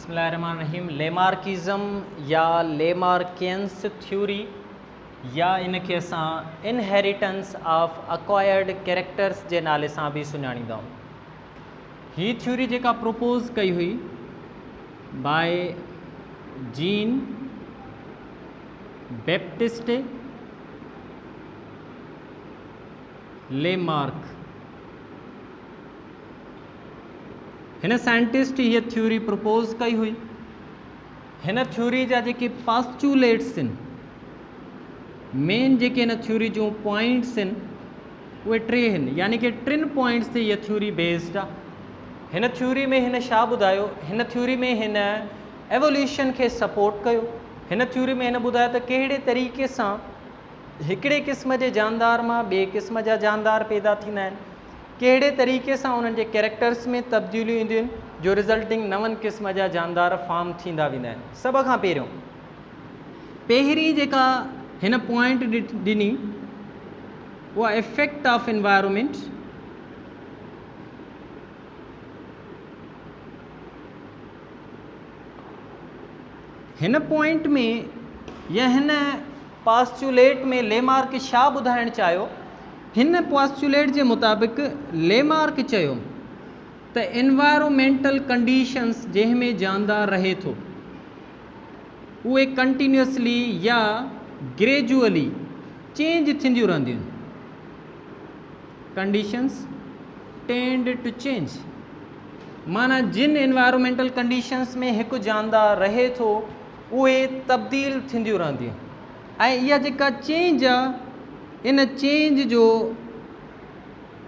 बिस्मिल्लाहिर्रहमानिर्रहीम। लेमार्किज़म या लेमार्कियंस थ्योरी या इनके असां इनहेरिटेंस ऑफ अक्वायर्ड कैरेक्टर्स के नाले से भी सुञाणींदा आहियूं। ही थ्योरी जेका प्रपोज कई हुई बाय जीन बैप्टिस्ट लेमार्क। हिन साइंटिस्ट ये थ्योरी प्रपोज कई हुई। हिन थ्योरी जा जेके पास्चुलेट्स आहिनि, मेन जेके हिन थ्योरी जो पॉइंट्स आहिनि उहे टे आहिनि, यानी कि टिनि पॉइंट्स ते इहा थ्योरी बेस्ड आहे। हिन थ्योरी में हिन छा ॿुधायो? हिन थ्योरी में हिन एवोल्यूशन के सपोर्ट कयो। हिन थ्योरी में हिन ॿुधायो त कहिड़े तरीक़े सां हिकिड़े क़िस्म जे जानदार मां ॿिए क़िस्म जा जानदार पैदा थींदा आहिनि, कहिड़े तरीक़े सां उन्हनि जे कैरेक्टर्स में तब्दीलियूं ईंदियूं आहिनि जो रिज़ल्टिंग नवनि क़िस्म जा जानदार फॉर्म थींदा वेंदा आहिनि। सभ खां पहिरीं जेका हिन पॉइंट ॾिनी उहा इफेक्ट ऑफ एनवायरनमेंट। हिन पॉइंट में या हिन पास्चुलेट में लेमार्क छा ॿुधाइणु चाहियो? हिन पास्चुलेट के मुताबिक लेमार्क चयो त एनवायरमेंटल कंडीशंस जंहिंमें जानदार रहे थो उहे कंटिन्यूसली या ग्रेजुअली चेंज थींदियूं रहंदियूं आहिनि। कंडीशंस टेंड टू चेंज, माना जिन एनवायरमेंटल कंडीशंस में एक जानदार रहे थो उहे तब्दील थींदियूं रहंदियूं ऐं इहा जेका चेंज आहे इन चेंज जो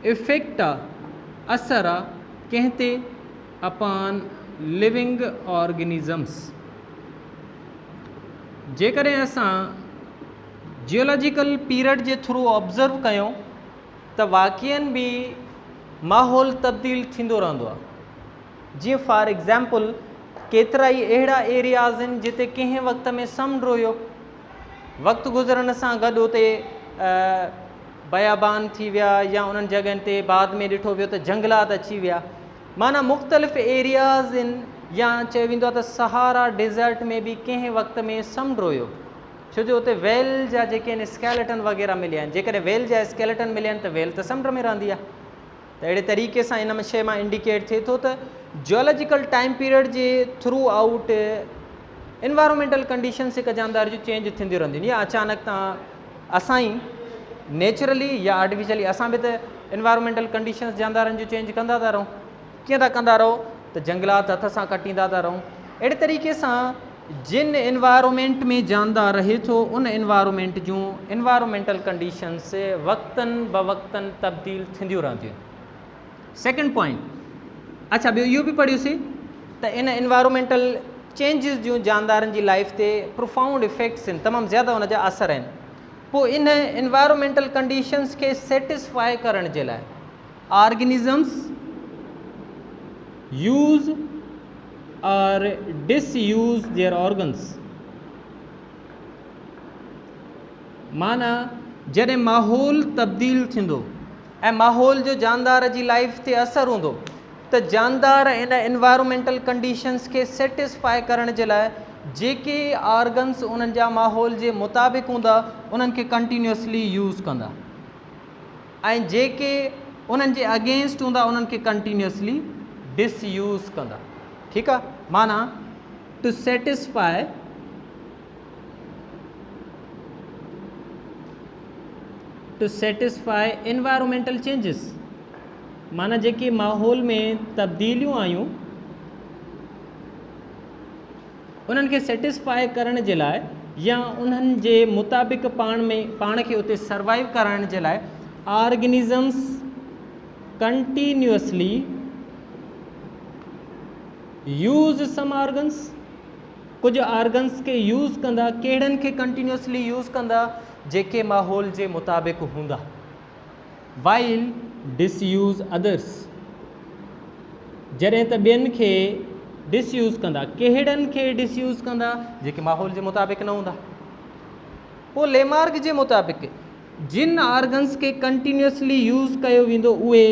इफेक्ट आहे, असर आहे कंहिं ते? Upon living organisms. जेकॾहिं असां जियोलॉजिकल पीरियड जे थ्रू ऑब्ज़र्व कयूं त वाक़ईअ भी माहौल तब्दील थींदो रहंदो आहे। जीअं फॉर एग्ज़ाम्पल केतिरा ई अहिड़ा एरियाज़ आहिनि जिते कंहिं वक़्त में समुंड हुयो, वक़्तु गुज़रण सां गॾु उते बयाबान थी विया या उन्हनि जॻहियुनि ते बाद में ॾिठो वियो त जंगलात अची विया। माना मुख़्तलिफ़ एरियाज़ आहिनि, या चयो वेंदो आहे त सहारा डेज़र्ट में भी कंहिं वक़्त में समुंड हुयो, छो जो उते वेल जा जेके आहिनि स्केलेटन वग़ैरह मिलिया आहिनि। जेकॾहिं वेल जा स्केलेटन मिलिया आहिनि त वेल त समुंड में रहंदी आहे। त अहिड़े तरीक़े सां इन शइ मां इंडिकेट थिए थो त जियोलॉजिकल टाइम पीरियड जे थ्रू आउट एनवायरमेंटल कंडीशंस हिकु जानदार जूं चेंज थींदियूं रहंदियूं आहिनि। या अचानक तव्हां असां ई नेचुरली या आर्टिफिशियली असां भी त एनवायरमेंटल कंडीशंस जानदारनि जूं चेंज कंदा था रहूं। कीअं था कंदा रहो? त जंगलात हथ सां कटींदा था रहूं। अहिड़े तरीक़े सां जिन एनवायरमेंट में जानदार रहे थो उन एनवायरमेंट जूं एनवायरमेंटल कंडीशंस वक्तन ब वक्तन तब्दील थींदियूं रहंदियूं। सेकेंड पॉइंट, अच्छा ॿियो इहो बि पढ़ियोसीं त इन एनवायरमेंटल चेंजिस जूं जानदारनि जी लाइफ ते प्रोफाउंड इफेक्ट्स आहिनि, तमामु ज़्यादा हुन जा असर आहिनि। पोइ इन एनवायरमेंटल कंडीशंस के सेटिस्फाई करण जे लाइ ऑर्गेनिजम्स यूज़ और डिसयूज़ देयर ऑर्गन्स। माना जॾहिं माहौल तब्दील थींदो ऐं माहौल जो जानदार जी लाइफ ते असर हूंदो त जानदार इन एनवायरमेंटल कंडीशंस के सेटिस्फाई करण जे लाइ जेके ऑर्गन्स उन्हनि जा माहौल जे मुताबिक़ हूंदा उन्हनि खे कंटिन्यूसली यूज़ कंदा ऐं जेके उन्हनि जे अगेंस्ट हूंदा उन्हनि खे कंटिन्यूसली डिसयूज़ कंदा। ठीकु आहे? माना टू सेटिस्फाई एनवायरमेंटल चेंजिस, माना जेके माहौल में तब्दीलियूं आयूं उन्हनि खे सेटिस्फाई करण जे लाइ या उन्हनि जे मुताबिक़ पाण खे उते सर्वाइव करण जे लाइ organisms continuously use some organs, कुझु ऑर्गन्स के यूज़ कंदा। कहिड़नि खे कंटिन्यूसली यूज़ कंदा? जेके माहौल जे मुताबिक़ हूंदा। वाइल डिसयूज़ अदर्स, जॾहिं त ॿियनि खे डिसयूज़ कंदा। कहिड़नि खे डिसयूज़ कंदा? जेके माहौल जे मुताबिक़ न हूंदा। पोइ लेमार्क जे मुताबिक़ जिन ऑर्गन्स के कंटिन्यूसली यूज़ कयो वेंदो उहे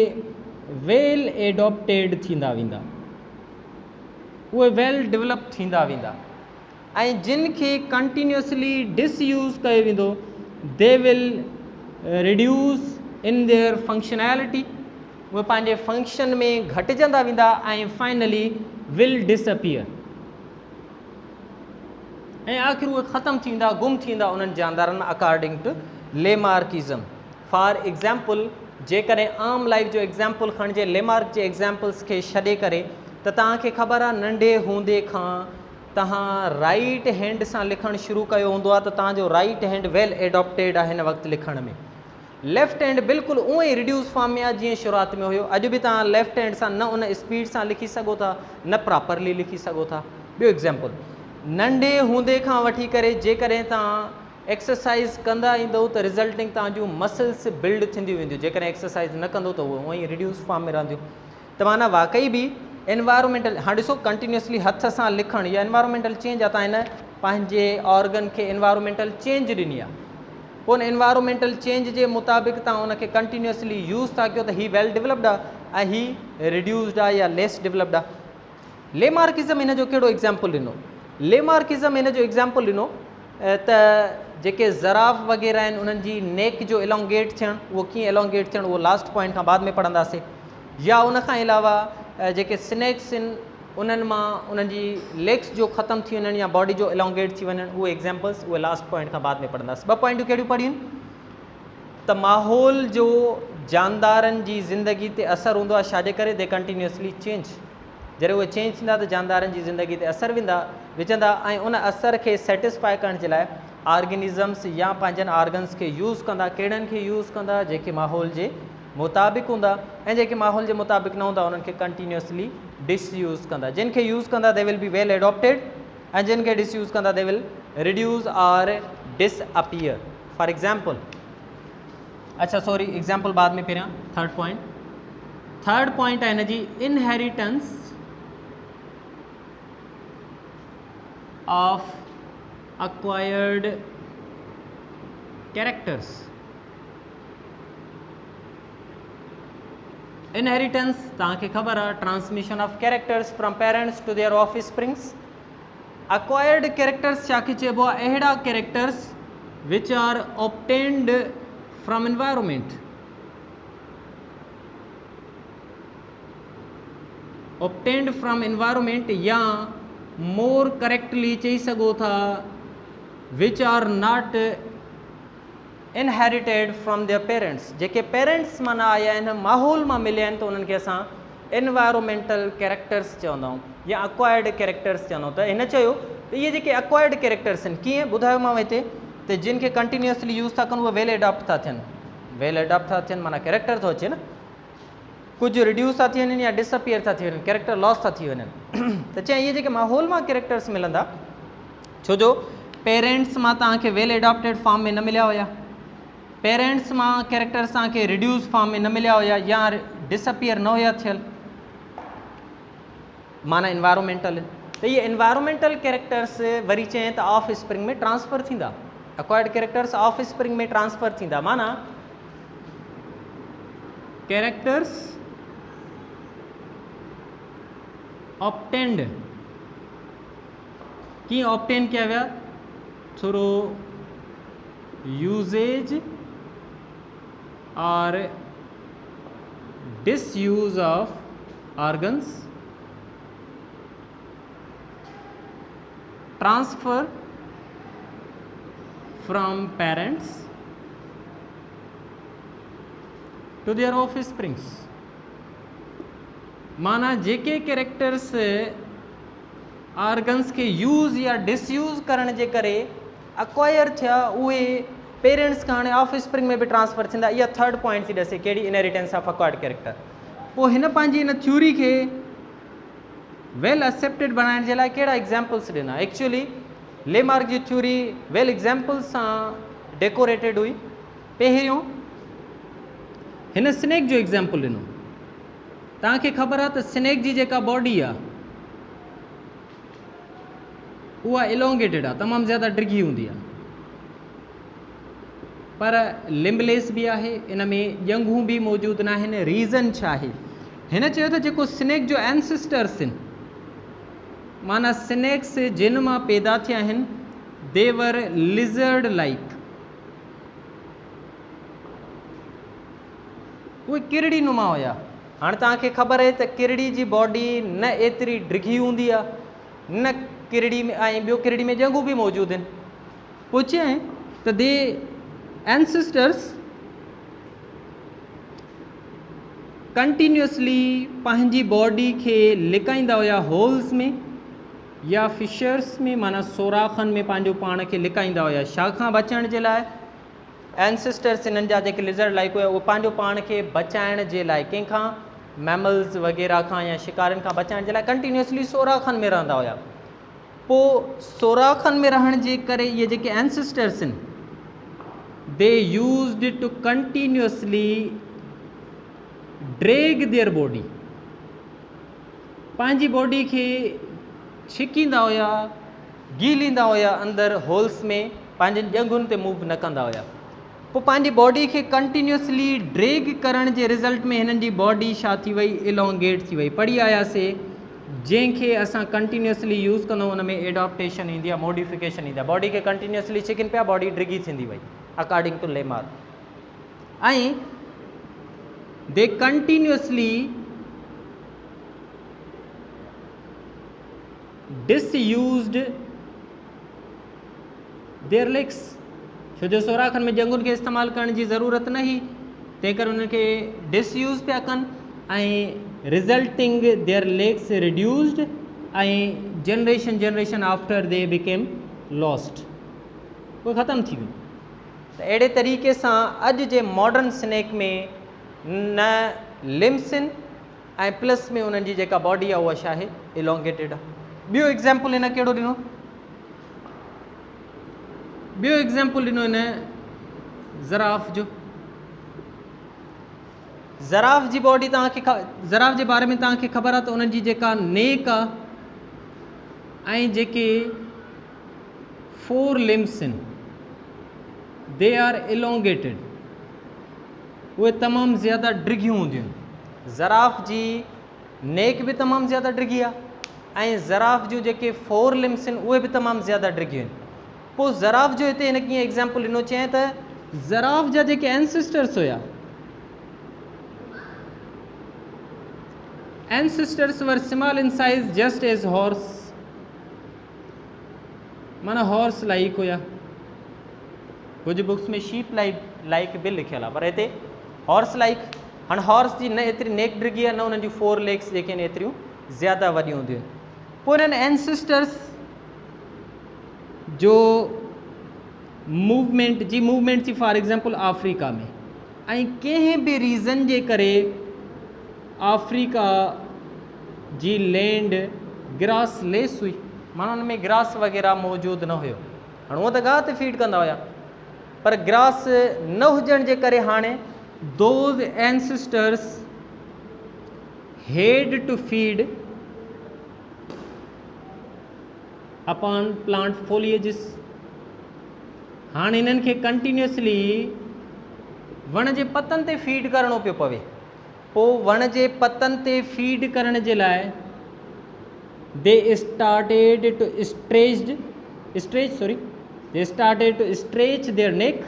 वेल एडॉप्टेड थींदा वेंदा। उहे वेल डेवलप थींदा वेंदा ऐं जिन खे कंटिन्यूसली डिसयूज़ कयो वेंदो दे will reduce in their functionality, उहे पंहिंजे फंक्शन में घटिजंदा वेंदा ऐं फाइनली विल डिसअपियर, ऐं आख़िर उहे ख़तमु थींदा, गुम थींदा उन्हनि जानदारनि में अकॉर्डिंग टू लेमार्किज़म। फॉर एग्ज़ाम्पल जेकॾहिं आम लाइफ जो एग्ज़ाम्पल खणिजे लेमार्क जे एग्ज़ाम्पल्स खे छॾे करे त तव्हांखे ख़बर आहे नंढे हूंदे खां तव्हां राइट हैंड सां लिखणु शुरू कयो हूंदो आहे त तव्हांजो राइट हैंड वेल एडॉप्टेड आहे हिन वक़्तु लिखण में, लेफ्ट हैंड बिल्कुलु उअं ई रिड्यूस फॉर्म में आहे जीअं शुरूआति में हुयो। अॼु बि तव्हां लेफ्ट हैंड सां न उन स्पीड सां लिखी सघो था न प्रॉपरली लिखी सघो था। ॿियो एग्ज़ाम्पल, नंढे हूंदे खां वठी करे जेकॾहिं तव्हां एक्सरसाइज़ कंदा ईंदव त रिज़ल्टिंग तव्हां जूं मसल्स बिल्ड थींदियूं वेंदियूं, जेकॾहिं एक्सरसाइज़ न कंदो त उहो उअं ई रिड्यूस फॉर्म में रहंदियूं। त माना वाक़ई बि एनवायरमेंटल, हाणे ॾिसो कंटिन्यूसली हथ सां लिखणु या एनवायरमेंटल चेंज आहे, तव्हां हिन पंहिंजे ऑर्गन खे एनवायरमेंटल चेंज ॾिनी आहे, पोइ उन एनवायरमेंटल चेंज जे मुताबिक़ तव्हां उनखे कंटिन्यूसली यूज़ था कयो त हीउ वेल डेवलप्ड आहे ऐं हीउ रिड्यूस्ड आहे या लेस डेवलप्ड आहे। लेमार्किज़म हिन जो कहिड़ो एग्ज़ाम्पल ॾिनो, लेमार्किज़म हिन जो एग्ज़ाम्पल ॾिनो त जेके ज़राफ़ वग़ैरह आहिनि उन्हनि जी नेक जो एलोंगेट थियणु, उहो कीअं एलोंगेट थियणु उहो लास्ट पॉइंट खां बाद में पढ़ंदासीं, या उन खां अलावा जेके स्नैक्स आहिनि उन्हनि मां उन्हनि जी लेग्स जो ख़तमु थी वञनि या बॉडी जो एलोंगेट थी वञनि, उहे एग्ज़ाम्पल्स उहे लास्ट पॉइंट खां बाद में पढ़ंदासीं। ॿ पॉइंटूं कहिड़ियूं पढ़ियूं त माहौल जो जानदारनि जी ज़िंदगी ते असरु हूंदो आहे, छाजे करे दे कंटिन्यूसली चेंज, जॾहिं उहे चेंज थींदा त जानदारनि जी ज़िंदगी ते असरु विझंदा ऐं उन असर खे सेटिस्फाई करण जे लाइ ऑर्गेनिज़म्स या पंहिंजनि ऑर्गन्स खे यूज़ कंदा, कहिड़नि खे यूज़ कंदा, जेके माहौल जे मुताबिक़ हूंदा ऐं जेके माहौल जे मुताबिक़ न हूंदा उन्हनि खे कंटिन्यूसली डिसयूज़ कंदा। जिन खे यूज़ कंदा they will be well adopted ऐं जिन खे डिसयूज़ कंदा they will reduce or disappear. For example, अच्छा सॉरी एग्ज़ाम्पल बाद में पहिरियां थर्ड पॉइंट आहे हिन जी inheritance of acquired characters। inheritance तव्हांखे ख़बर आहे transmission of characters from parents to their offsprings. acquired characters छाखे चइबो आहे, अहिड़ा characters which are obtained from environment, obtained from environment या मोर करेक्टली चई सघो था which are not inherited from their parents, जेके पेरेंट्स माना आया आहिनि माहौल मां मिलिया आहिनि त उन्हनि खे असां एनवायरमेंटल कैरेक्टर्स चवंदा आहियूं या अक्वायर्ड कैरेक्टर्स चवंदा आहियूं। त हिन चयो त इहे जेके अक्वायर्ड कैरेक्टर्स आहिनि कीअं ॿुधायोमांव हिते त जिन खे कंटिन्यूसली यूज़ था कनि उहे वेल एडॉप्ट था थियनि, वेल एडॉप्ट था थियनि माना कैरेक्टर थो अचे न, कुझु रिड्यूस था थी वञनि या डिसअपियर था थी वञनि, कैरेक्टर लॉस था थी वञनि। त चई इहे जेके माहौल मां कैरेक्टर्स मिलंदा, छो जो पेरेंट्स मां तव्हांखे वेल एडॉप्टेड फॉर्म में न मिलिया हुया, पेरेंट्स मां कैरेक्टर्स तव्हांखे रिड्यूस फॉर्म में न मिलिया हुया या डिसअपियर न हुया थियल, माना एनवायरमेंटल। त इहे एनवायरमेंटल कैरेक्टर्स वरी चएं त ऑफ स्प्रिंग में ट्रांसफ़र थींदा, अक्वायर्ड कैरेक्टर्स ऑफ स्प्रिंग में ट्रांसफ़र थींदा, माना कैरेक्टर्स ऑप्टेंड की ऑप्टेन किया गया थ्रू यूजेज और disuse of organs, transfer from parents to their offsprings. माना जेके कैरेक्टर्स ऑर्गन्स के यूज़ या डिसयूज़ करण जे करे अक्वायर थिया उहे पेरेंट्स खां हाणे ऑफ स्प्रिंग में बि ट्रांसफ़र थींदा। इहा थर्ड पॉइंट थी ॾसे कहिड़ी इनहेरिटेंस ऑफ अक्वायर्ड कैरेक्टर। पोइ हिन पंहिंजी हिन थ्योरी खे वेल एक्सेप्टेड बनाइण जे लाइ कहिड़ा एग्ज़ाम्पल्स ॾिना। एक्चुअली लेमार्क जी थ्योरी वेल एग्ज़ाम्पल्स सां डेकोरेटेड हुई। पहिरियों हिन स्नैक जो एग्ज़ाम्पल ॾिनो। तव्हांखे ख़बर आहे त स्नैक जी जेका बॉडी आहे उहा इलोंगेटेड आहे, तमामु ज़्यादा डिघी हूंदी आहे, पर लिम्बलेस बि आहे, इन में ॼंघूं बि मौजूदु न आहिनि। रीज़न छा आहे? हिन चयो त जेको स्नैक जो एंसेस्टर्स आहिनि माना स्नेक्स जिन मां पैदा थिया आहिनि देवर लिज़र्ड लाइक, उहे किरड़ी नुमा हुया। हाणे तव्हांखे ख़बर आहे त किरड़ी जी बॉडी न एतिरी डिघी हूंदी आहे, न किरड़ी में ऐं ॿियो किरड़ी में ॼंगूं बि मौजूदु आहिनि। पोइ चयईं त दे एंसेस्टर्स कंटिन्यूअसली पंहिंजी बॉडी खे लिकाईंदा हुया होल्स में या फिशर्स में, माना सोराखनि में पंहिंजो पाण खे लिकाईंदा हुया। छा खां बचण जे लाइ? एंसेस्टर्स हिननि जा जेके लिज़र्ड लाइक हुया उहे पंहिंजो पाण खे बचाइण जे लाइ कंहिंखां, मैमल्स वग़ैरह खां या शिकारनि खां बचाइण जे लाइ कंटिन्यूअसली सोराखनि में रहंदा हुया। पोइ सोराखनि में रहण जे करे इहे जेके एंसेस्टर्स आहिनि they used to continuously drag their body, पंहिंजी बॉडी खे छिकींदा हुया, गीलींदा हुया अंदरि होल्स में, पंहिंजे ॼंगुनि ते मूव न कंदा हुया। पोइ पंहिंजी बॉडी खे कंटिन्यूअसली ड्रैग करण जे रिज़ल्ट में हिननि जी बॉडी छा थी वई? इलोंगेट थी वई। पढ़ी आयासीं जंहिंखे असां कंटिन्यूअसली यूज़ कंदो हुन में एडॉप्टेशन ईंदी आहे, मॉडिफिकेशन ईंदी आहे। बॉडी खे कंटिन्यूअसली छिकिन पिया, बॉडी डिघी थींदी वई अकॉर्डिंग टू लेमार। ऐं they continuously disused their legs, छो जो सोराखनि में ॼंगुनि खे इस्तेमालु करण जी ज़रूरत न हुई, तंहिं करे उन्हनि खे डिसयूज़ पिया कनि ऐं रिज़ल्टिंग देयर लेग्स रिड्यूस्ड ऐं generation after they became lost, उहे ख़तमु थी वियूं। त अहिड़े तरीक़े सां अॼु जे मॉडर्न स्नेक में न लिम्स आहिनि ऐं प्लस में उन्हनि जी जेका बॉडी आहे उहा छा आहे? इलोंगेटेड आहे। ॿियो एग्ज़ाम्पल हिन कहिड़ो ॾिनो? ॿियो एग्ज़ाम्पल ॾिनो हिन ज़राफ़ जो। ज़राफ़ जी बॉडी तव्हांखे ज़राफ़ जे बारे में तव्हांखे ख़बर आहे त उन्हनि जी जेका नेक आहे ऐं जेके 4 लिम्स आहिनि दे आर इलोंगेटेड, उहे तमामु ज़्यादा डिघियूं हूंदियूं आहिनि। ज़राफ़ जी नेक बि तमामु ज़्यादा डिघी आहे ऐं ज़राफ़ जूं जेके 4 लिम्स आहिनि उहे बि तमामु ज़्यादा डिघियूं आहिनि। पोइ ज़राफ़ जो हिते हिन कीअं एग्ज़ाम्पल ॾिनो? चएं त ज़राफ़ जा जेके एंसेस्टर्स हुया, ancestors were small in size just as horse, माना हॉर्स लाइक हुया। कुझु बुक्स में शीप लाइक बि लिखियल आहे, पर हिते हॉर्स लाइक। हाणे हॉर्स जी न एतिरी नेक डिघी आहे, न उन्हनि जूं 4 लेग्स जेके आहिनि एतिरियूं ज़्यादा वॾियूं हूंदियूं आहिनि। पोइ हिननि एंसेस्टर्स जो मूवमेंट थी फॉर एग्ज़ाम्पल अफ्रीका में, ऐं कंहिं बि रीज़न जे करे अफ्रीका जी लैंड ग्रास लेस हुई, माना हुन में ग्रास वग़ैरह मौजूदु न हुयो। हाणे उहो त गाह ते फीड कंदा हुया, पर ग्रास न हुजण जे करे हाणे दोज़ एंसेस्टर्स हैड टू फीड अपॉन प्लांट फोलिएजिस। हाणे हिननि खे कंटिन्यूअसली वण जे पतनि ते फीड करणो पियो पवे। पोइ वण जे पतनि ते फीड करण जे लाइ they started to stretch their neck,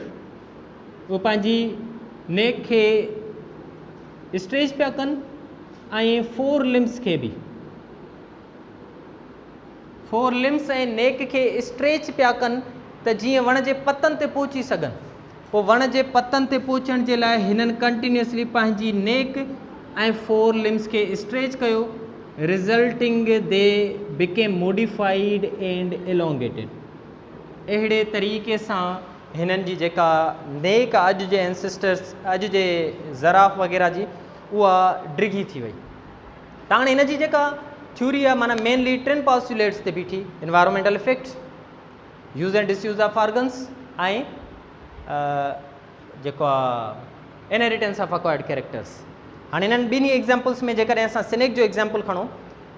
उहे पंहिंजी नेक खे स्ट्रेच पिया कनि ऐं 4 लिम्स खे बि 4 लिम्स ऐं नेक खे स्ट्रेच पिया कनि त जीअं वण जे पतनि ते पहुची सघनि। पोइ वण जे पतनि ते पहुचण जे लाइ हिननि कंटिन्यूअसली पंहिंजी नेक ऐं 4 लिम्स खे स्ट्रेच कयो, resulting they became modified and elongated. अहिड़े तरीक़े सां हिननि जी जेका नेक अॼु जे एंसेस्टर्स, अॼु जे ज़राफ़ वग़ैरह जी, उहा डिघी थी वई। त हाणे हिन जी जेका थ्योरी आहे, माना मेनली 3 पॉस्टुलेट्स ते बीठी: environmental effects, use and disuse of organs ऐं जेको आहे इनहेरिटेंस ऑफ एक्वायर्ड कैरेक्टर्स। हाणे हिननि ॿिन्ही एग्ज़ाम्पल्स में जेकॾहिं असां स्नेक जो एग्ज़ाम्पल खणूं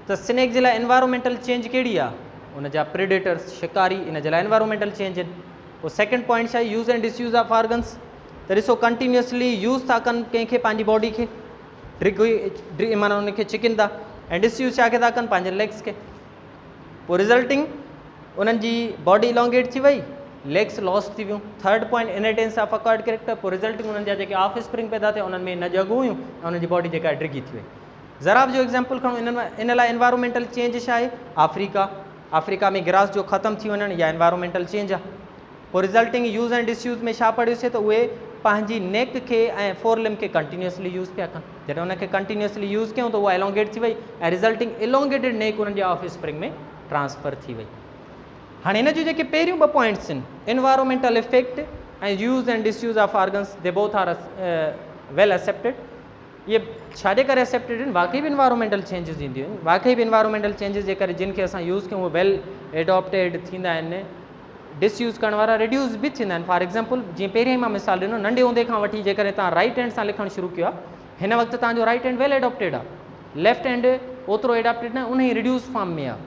त स्नेक जे लाइ एनवायरमेंटल चेंज कहिड़ी आहे? उन जा प्रेडेटर्स, शिकारी, इन जे लाइ एनवायरमेंटल चेंज आहिनि। पोइ सेकेंड पॉइंट छा आहे? Use and disuse of organs. त ॾिसो कंटिन्यूअसली यूज़ था कनि कंहिंखे, पंहिंजी बॉडी खे माना उनखे चिकिन था, ऐं डिसयूज़ छा खे था कनि? पंहिंजे लेग्स खे। पोइ रिज़ल्टिंग उन्हनि जी बॉडी इलोंगेट थी वई, लेग्स लॉस थी वियूं। Third point inheritance of acquired character, पोइ रिज़ल्टिंग उन्हनि जा जेके ऑफ स्प्रिंग पैदा थिया उन्हनि में न जॻू हुयूं ऐं उन्हनि जी बॉडी जेका आहे डिघी थी वई। ज़राब जो एग्जाम्पल खणो, इन लाइ एनवायरमेंटल चेंज छा आहे, अफ्रीका में ग्रास जो ख़तमु थी वञणु या एनवायरमेंटल चेंज आहे। पोइ रिज़ल्टिंग यूज़ एंड डिसयूज़ में छा पढ़ियोसीं त उहे पंहिंजी नेक खे ऐं फोर लिम खे कंटिन्यूसली यूज़ पिया कनि, जॾहिं उनखे कंटिन्यूसली यूज़ कयूं त उहा एलोंगेट थी वई ऐं रिज़ल्टिंग इलोंगेटेड नेक उन्हनि जे ऑफ स्प्रिंग में ट्रांसफ़र थी वई। हाणे हिन जूं जेके पहिरियों ॿ पॉइंट्स आहिनि, एनवायरमेंटल इफेक्ट ऐं use and disuse of organs, they both are well accepted. ये छाजे करे एक्सेप्टेड आहिनि, वाकई बि इन्वायरमेंटल चेंजिस ईंदियूं आहिनि, वाकई बि इन्वायरमेंटल चेंजिस जे करे जिन खे असां यूज़ कयूं उहे वेल एडॉप्टेड थींदा आहिनि, डिसयूज़ करण वारा रिड्यूस बि थींदा आहिनि। फॉर एग्जाम्पल जीअं पहिरियों ई मां मिसाल ॾिनो, नंढे हूंदे खां वठी जेकॾहिं तव्हां राइट हैंड सां लिखणु शुरू कयो आहे, हिन वक़्तु तव्हांजो राइट हैंड वेल एडॉप्टेड आहे, लेफ्ट हैंड ओतिरो एडॉप्टेड न, उन ई रिड्यूस फॉर्म में आहे,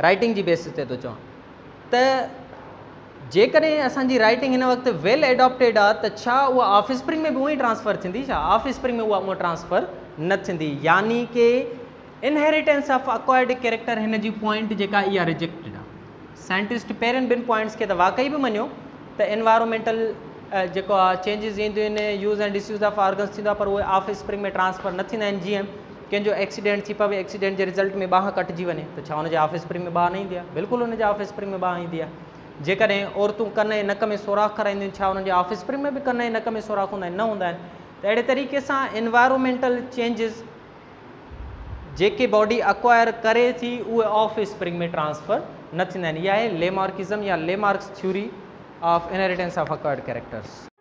राइटिंग जी बेसिस ते थो चवां। त जेकॾहिं असांजी राइटिंग हिन वक़्तु वेल एडॉप्टेड आहे त छा उहा ऑफ स्प्रिंग में बि उहा ई ट्रांसफ़र थींदी, छा ऑफ स्प्रिंग में उहा ट्रांसफ़र न थींदी, यानी कि इनहेरिटेंस ऑफ अक्वायर्ड कैरेक्टर हिन जी पॉइंट जेका इहा रिजेक्टेड आहे। साइंटिस्ट पहिरियों ॿिनि पॉइंट्स खे त वाकई बि मञियो त एनवायरमेंटल जेको आहे चेंजिस ईंदियूं आहिनि, use and disuse of organs थींदो आहे, पर उहे ऑफ स्प्रिंग में ट्रांसफ़र न थींदा आहिनि। जीअं कंहिंजो एक्सीडेंट थी पवे, एक्सीडेंट जे रिज़ल्ट में बांह कटिजी वञे त छा हुनजे ऑफ स्प्रिंग में बांह न ईंदी आहे, बिल्कुलु हुनजे ऑफ स्प्रिंग में बांह ईंदी आहे। जेकॾहिं औरतूं कन ऐं नक में सोराख़ कराईंदियूं आहिनि, छा हुननि जे ऑफ स्प्रिंग में बि कन ऐं नक में सोराख़ हूंदा आहिनि, न हूंदा आहिनि। त अहिड़े तरीक़े सां एनवायरमेंटल चेंजिस जेके बॉडी अक्वायर करे थी उहे ऑफ स्प्रिंग में ट्रांसफ़र न थींदा आहिनि। इहा आहे लेमार्किज़म या Lamarck's theory of inheritance of acquired characters.